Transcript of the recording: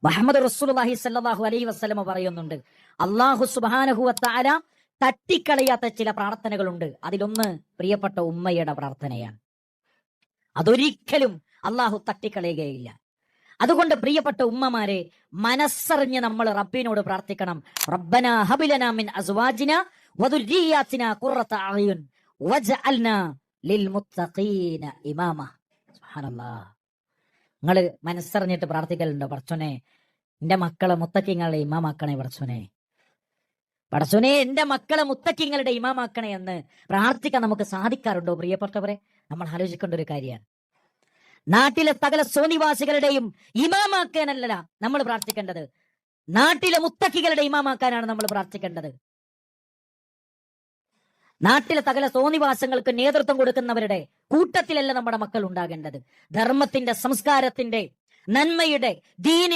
മുഹമ്മദ് റസൂലുള്ളാഹി സ്വല്ലല്ലാഹു അലൈഹി വസല്ലം പറയുന്നുണ്ട്, അല്ലാഹു സുബ്ഹാനഹു വ തആല തട്ടിക്കളയാത്ത ചില പ്രാർത്ഥനകളുണ്ട്. അതിലൊന്ന് പ്രിയപ്പെട്ട ഉമ്മയുടെ പ്രാർത്ഥനയാണ്. അതൊരിക്കലും അള്ളാഹു തട്ടിക്കളയുകയില്ല. അതുകൊണ്ട് പ്രിയപ്പെട്ട ഉമ്മമാരെ, മനസ്സറിഞ്ഞ് നമ്മൾ റബ്ബിനോട് പ്രാർത്ഥിക്കണം. റബ്ബനാ ഹബ് ലനാ മിൻ അസ്വാജിനാ വദുർരിയ്യാതിനാ ഖുറത അഅ്യുൻ വജ്അൽനാ ലിൽമുത്തഖീന ഇമാമ. സുബ്ഹാനല്ലാഹ്. നിങ്ങൾ മനസ്സറിഞ്ഞിട്ട് പ്രാർത്ഥിക്കലുണ്ടോ? പടച്ചോനെ, എന്റെ മക്കളെ മുത്തക്കിങ്ങളുടെ ഇമാമാക്കണേ പടച്ചോനെ, പടച്ചോനെ എന്റെ മക്കളെ മുത്തക്കിങ്ങളുടെ ഇമാമാക്കണേ എന്ന് പ്രാർത്ഥിക്കാൻ നമുക്ക് സാധിക്കാറുണ്ടോ? പ്രിയപ്പെട്ടവരെ, നമ്മൾ ആലോചിക്കേണ്ട ഒരു കാര്യമാണ്. നാട്ടിലെ സകല സോനിവാസികളുടെയും ഇമാമാക്കാനല്ല നമ്മൾ പ്രാർത്ഥിക്കേണ്ടത്, നാട്ടിലെ മുത്തക്കികളുടെ ഇമാമാക്കാനാണ് നമ്മൾ പ്രാർത്ഥിക്കേണ്ടത്. നാട്ടിലെ സകല സോനിവാസങ്ങൾക്ക് നേതൃത്വം കൊടുക്കുന്നവരുടെ കൂട്ടത്തിലല്ല നമ്മുടെ മക്കൾ ഉണ്ടാകേണ്ടത്. ധർമ്മത്തിന്റെ, സംസ്കാരത്തിന്റെ, നന്മയുടെ, ദീനി